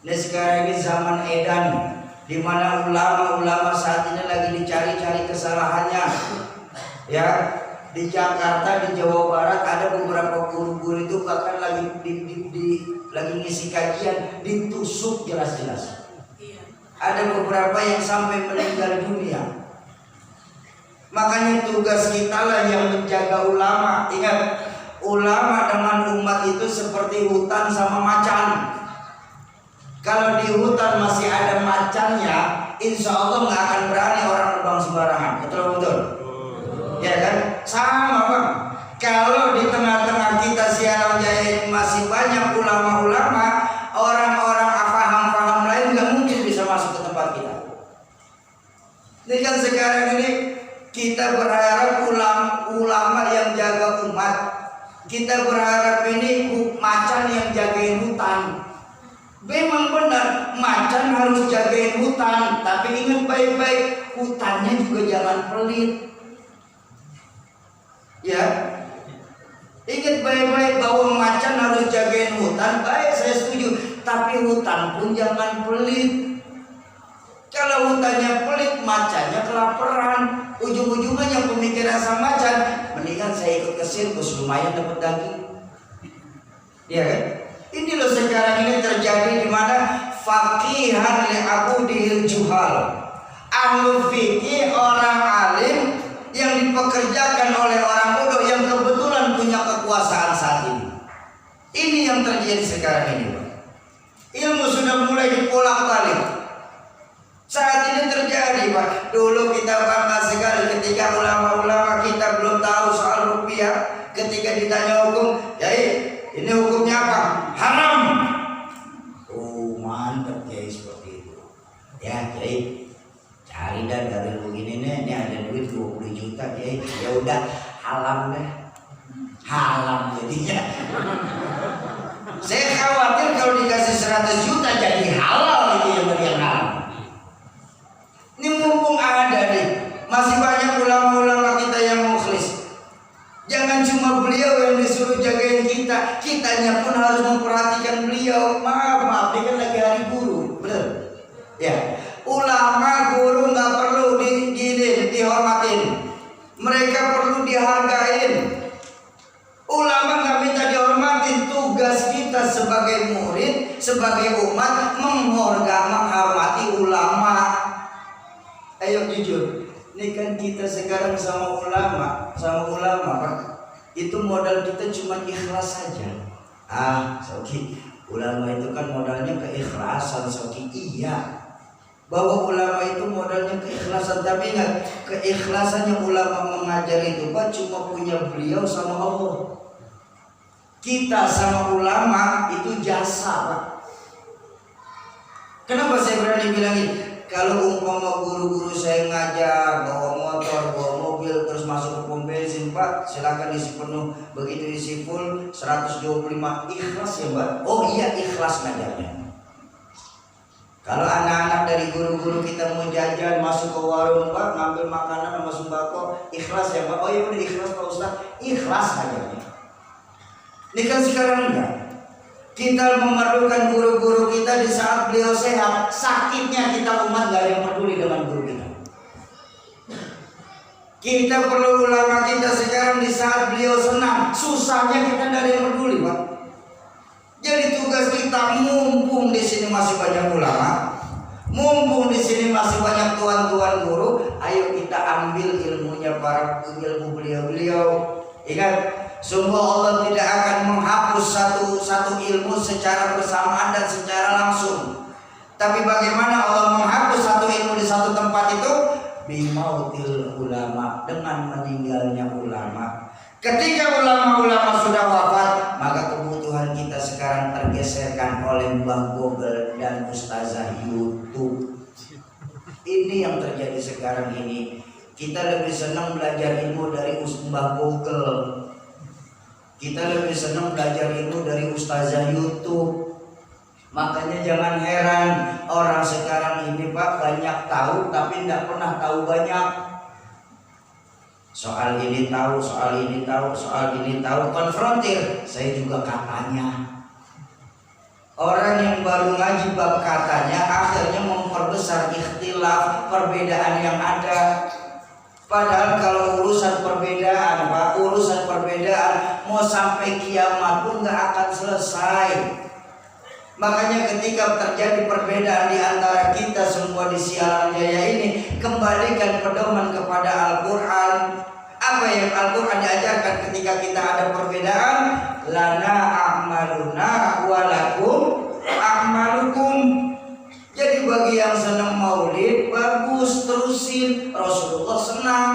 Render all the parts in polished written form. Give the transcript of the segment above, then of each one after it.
Nah sekarang ini zaman edan, di mana ulama-ulama saat ini lagi dicari-cari kesalahannya. Ya, di Jakarta, di Jawa Barat ada beberapa guru-guru itu bahkan lagi lagi ngisi kajian ditusuk jelas-jelas. Ada beberapa yang sampai meninggal dunia. Makanya tugas kita lah yang menjaga ulama. Ingat, ulama dengan umat itu seperti hutan sama macan. Kalau di hutan masih ada macannya, insya Allah nggak akan berani orang terbang sembarangan. Betul? Ya kan? Sama bang. Kalau di tengah-tengah kita Sialam Jaya ini masih banyak ulama-ulama, orang-orang paham-paham lain nggak mungkin bisa masuk ke tempat kita. Ini kan sekarang ini kita berharap ulama yang jaga umat. Kita berharap ini macan yang jagain hutan. Memang benar, macan harus jagain hutan, tapi ingat baik-baik, hutannya juga jangan pelit. Ya, ingat baik-baik bahwa macan harus jagain hutan, baik saya setuju, tapi hutan pun jangan pelit. Kalau hutannya pelit, macannya kelaparan. Ujung-ujungnya pemikiran sang macan, mendingan saya ikut ke sirkus, lumayan dapat daging. Iya kan? Ini loh sekarang ini terjadi di mana faqihan li abudihil juhal. Ahlu fikih, orang alim yang dipekerjakan oleh orang bodoh yang kebetulan punya kekuasaan saat ini. Ini yang terjadi sekarang ini, Pak. Ilmu sudah mulai dipolak-balik. Saat ini terjadi, Pak. Dulu kita bangga sekali ketika ulama-ulama kita belum tahu soal rupiah. Ketika ditanya hukum, ini hukumnya apa? Haram. Oh mantap Kiai seperti itu. Ya Kiai, cari dah dari begini nih, ini ada duit 20 juta Kiai. Ya udah haram deh. Haram jadinya. Saya khawatir kalau dikasih 100 juta jadi halal itu yang bagian haram. Ini mumpung ada nih, masih banyak ulama-ulama kita yang mukhlis. Jangan cuma beliau yang disuruh jagain kita, kitanya pun harus memperhatikan beliau. Maaf, ini kan lagi hari guru, benar? Ya, ulama guru nggak perlu dihormatin, mereka perlu dihargain. Ulama nggak minta dihormatin, tugas kita sebagai murid, sebagai umat menghormati ulama. Ayo jujur. Ini kan kita sekarang sama ulama Pak. Itu modal kita cuma ikhlas saja. Soki, ulama itu kan modalnya keikhlasan, Soki. Iya, bahwa ulama itu modalnya keikhlasan, tapi ingat, keikhlasannya ulama mengajar itu Pak cuma punya beliau sama Allah. Kita sama ulama itu jasa Pak. Kenapa saya berani bilang ini? Kalau umpama guru-guru saya ngajar bawa motor, bawa mobil, terus masuk ke pom bensin, Pak, silakan isi penuh. Begitu isi full 125, ikhlas ya Mbak? Oh iya, ikhlas ngajarnya. Kalau anak-anak dari guru-guru kita mau jajan masuk ke warung Pak, ngambil makanan sama sembako, ikhlas ya Mbak? Oh iya udah ikhlas Pak Ustaz, ikhlas ngajarnya. Ini kan sekarang enggak. Kita memerlukan guru-guru kita di saat beliau sehat. Sakitnya kita umat gak ada yang peduli dengan guru kita. Kita perlu ulama kita sekarang di saat beliau senang. Susahnya kita gak ada yang peduli Pak. Jadi tugas kita, mumpung di sini masih banyak ulama, mumpung di sini masih banyak tuan-tuan guru, ayo kita ambil ilmunya para ilmu beliau-beliau. Ingat, sungguh Allah tidak akan menghapus satu ilmu secara bersamaan dan secara langsung. Tapi bagaimana Allah menghapus satu ilmu di satu tempat itu? Bimautil ulama, dengan meninggalnya ulama. Ketika ulama-ulama sudah wafat, maka kebutuhan kita sekarang tergeserkan oleh Mbah Google dan Ustazah YouTube. Ini yang terjadi sekarang ini. Kita lebih senang belajar ilmu dari Mbah Google. Kita lebih senang belajar ilmu dari Ustazah YouTube. Makanya jangan heran orang sekarang ini Pak banyak tahu tapi tidak pernah tahu banyak. Soal ini tahu, soal ini tahu, soal ini tahu. Konfrontir, saya juga katanya. Orang yang baru ngaji bab katanya akhirnya memperbesar ikhtilaf, perbedaan yang ada. Padahal kalau urusan perbedaan, Pak, urusan perbedaan mau sampai kiamat pun nggak akan selesai. Makanya ketika terjadi perbedaan di antara kita semua di Sialam Jaya ini, kembalikan pedoman kepada Al-Quran. Apa yang Al-Quran diajarkan ketika kita ada perbedaan? Lana a'maluna walakum a'malukum. Jadi bagi yang senang maulid, bagus, terusin. Rasulullah senang.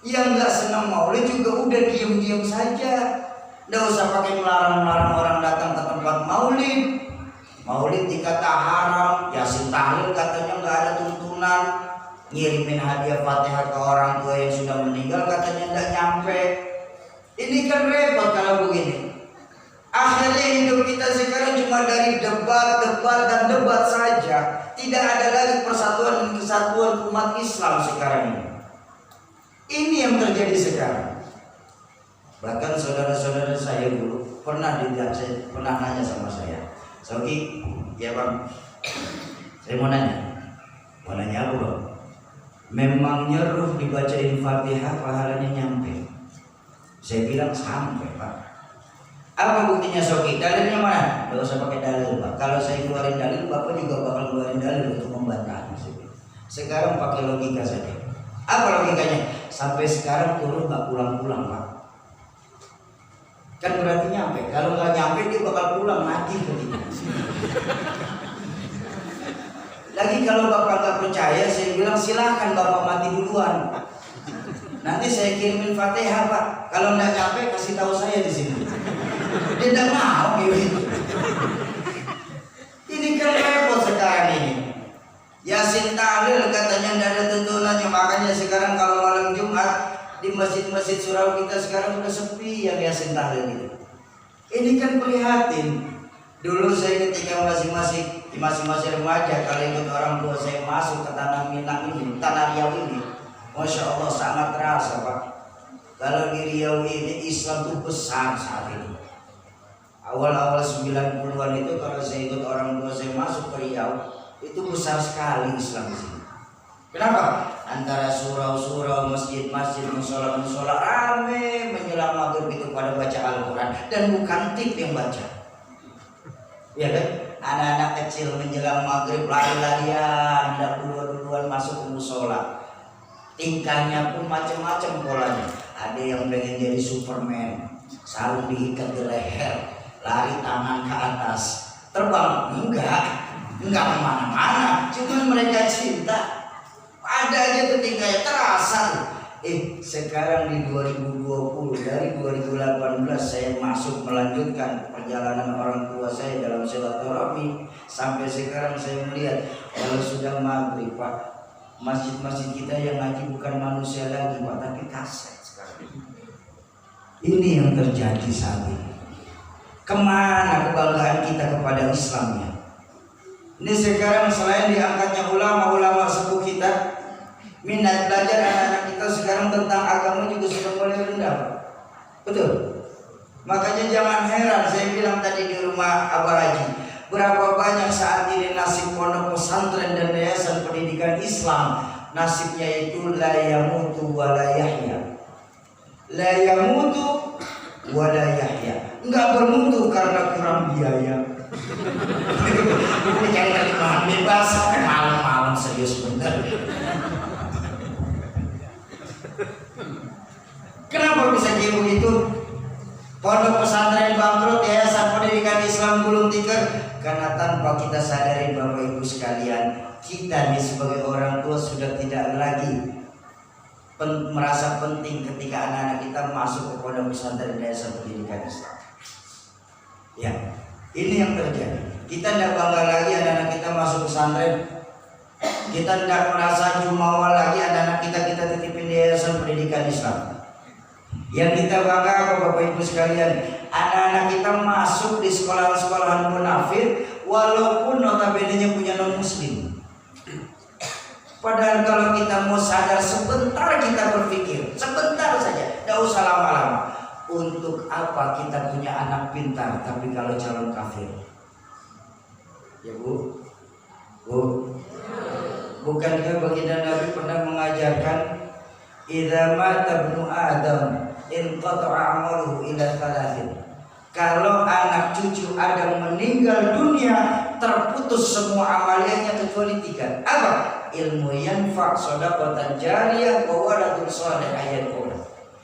Yang gak senang maulid juga udah diem-diem saja. Nggak usah pakai melarang-melarang orang datang ke tempat maulid. Maulid dikata haram, Yasin tahlil katanya gak ada tuntunan. Ngirimin hadiah Fatihah ke orang tua yang sudah meninggal katanya gak nyampe. Ini kan repot kalau begini. Akhirnya hidup kita sekarang cuma dari debat dan debat saja. Tidak ada lagi persatuan dan kesatuan umat Islam sekarang ini. Ini yang terjadi sekarang. Bahkan saudara-saudara saya dulu pernah nanya sama saya, Soki, ya Bang, saya mau nanya apa Bang? Memangnya ruh dibacain Fatihah pahalanya nyampe? Saya bilang sampai Pak. Apa buktinya Soki? Dalilnya mana? Tidak usah pakai dalil Pak. Kalau saya keluarin dalil, Bapak juga bakal keluarin dalil untuk membantahnya. Sekarang pakai logika saja. Apa logikanya? Sampai sekarang turun nggak pulang-pulang Pak. Kan berarti nyampe. Kalau nggak nyampe dia bakal pulang mati ketika. Lagi kalau Bapak nggak percaya, saya bilang silahkan Bapak mati duluan. Nanti saya kirimin Fatihah Pak. Kalau nggak nyampe kasih tahu saya di sini. Dia tidak mau gitu. Ini kan repot sekarang ini. Yasin tahlil katanya tidak ada tuntunannya. Makanya sekarang kalau malam Jumat di masjid-masjid surau kita sekarang udah sepi yang Yasin tahlil itu. Ini kan prihatin. Dulu saya ketika masih remaja, kalau ikut orang tua saya masuk ke tanah Minang ini, tanah Riau ini, Masya Allah sangat terasa Pak. Kalau di Riau ini Islam itu besar saat ini. Awal-awal 90-an itu kalau saya ikut orang tua saya masuk ke Riau, itu besar sekali Islam di sini. Kenapa? Antara surau-surau, masjid-masjid, musola-musola rame menjelang maghrib itu pada baca Al-Quran, dan bukan tip yang baca. Ya kan? Anak-anak kecil menjelang maghrib lari-larian, hendak duluan masuk ke musola. Tingkahnya pun macam-macam polanya. Ada yang pengen jadi Superman, sarung diikat di leher, lari tangan ke atas, terbang enggak kemana-mana, cuma mereka cinta. Ada aja tuh tingkahnya terasa. Sekarang di 2020, dari 2018 saya masuk melanjutkan perjalanan orang tua saya dalam silaturahmi. Sampai sekarang saya melihat kalau sudah maghrib Pak, masjid-masjid kita yang ngaji bukan manusia lagi Pak, tapi kaset sekarang. Ini yang terjadi saat ini. Kemana kebanggaan kita kepada Islamnya? Ini sekarang selain diangkatnya ulama-ulama sepuh kita, minat belajar anak-anak kita sekarang tentang agama juga sudah mulai rendah. Betul. Makanya jangan heran saya bilang tadi di rumah Abah Haji, berapa banyak saat ini nasib pondok pesantren dan yayasan pendidikan Islam, nasibnya itu la yamutu wa la yahya. La yamutu wa la yahya. Enggak bermutu karena kurang biaya. Ini cari terjemahan bebas, malam-malam serius bener. Kenapa bisa kayak begitu? Pondok pesantren bangkrut, yayasan pendidikan Islam gulung tikar, karena tanpa kita sadari Bapak Ibu sekalian, kita nih sebagai orang tua sudah tidak lagi merasa penting ketika anak-anak kita masuk ke pondok pesantren yayasan pendidikan Islam. Ya, ini yang terjadi. Kita tidak bangga lagi anak-anak kita masuk pesantren. Kita tidak merasa jumawa lagi anak-anak kita titipin di yayasan pendidikan Islam. Yang kita bangga apa Bapak Ibu sekalian? Anak-anak kita masuk di sekolah-sekolahan munafik, walaupun notabene-nya punya non muslim. Padahal kalau kita mau sadar sebentar, kita berpikir sebentar saja, tidak usah lama-lama. Untuk apa kita punya anak pintar tapi kalau calon kafir? Ya Bu, Bu, bukankah baginda Nabi pernah mengajarkan idza mata ibnu Adam inqata'a amaluhu ila thalathin. Kalau anak cucu Adam meninggal dunia, terputus semua amalnya kecuali 3. Apa? Ilmu yanfa', shadaqatan jariyah, wa waladun shalih yad'u.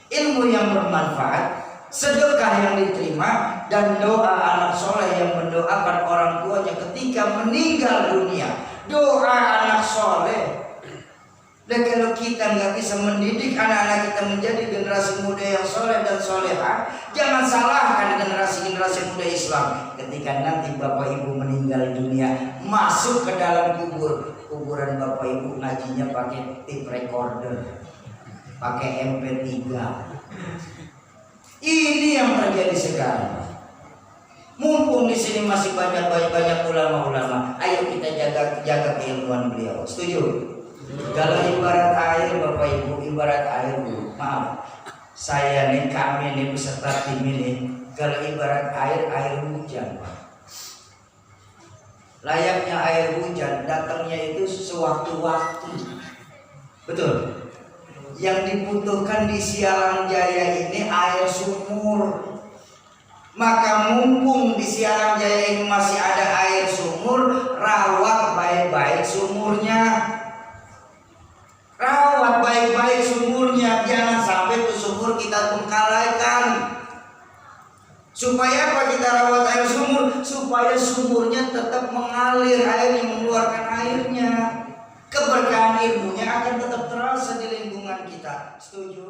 Ilmu yang bermanfaat, sedekah yang diterima, dan doa anak soleh yang mendoakan orang tuanya ketika meninggal dunia. Doa anak soleh. Dan kalau kita nggak bisa mendidik anak-anak kita menjadi generasi muda yang soleh dan soleha, jangan salahkan generasi-generasi muda Islam. Ketika nanti bapak ibu meninggal dunia, masuk ke dalam kuburan bapak ibu ngajinya pakai tape recorder, pakai MP3. Ini yang terjadi sekarang. Mumpung di sini masih banyak ulama-ulama, ayo kita jaga keilmuan beliau. Setuju? Kalau ibarat air bapak ibu, ibarat air bu, maaf, saya nih, kami nih peserta tim ini, kalau ibarat air hujan, layaknya air hujan datangnya itu sewaktu-waktu, betul. Yang dibutuhkan di Sialang Jaya ini air sumur. Maka mumpung di Sialang Jaya ini masih ada air sumur, rawat baik-baik sumurnya. Rawat baik-baik sumurnya, jangan sampai tuh sumur kita bengkalaikan. Supaya apa kita rawat air sumur? Supaya sumurnya tetap mengalir airnya, mengeluarkan airnya. Keberkahan ilmunya akan tetap terasa di lingkungan kita. Setuju?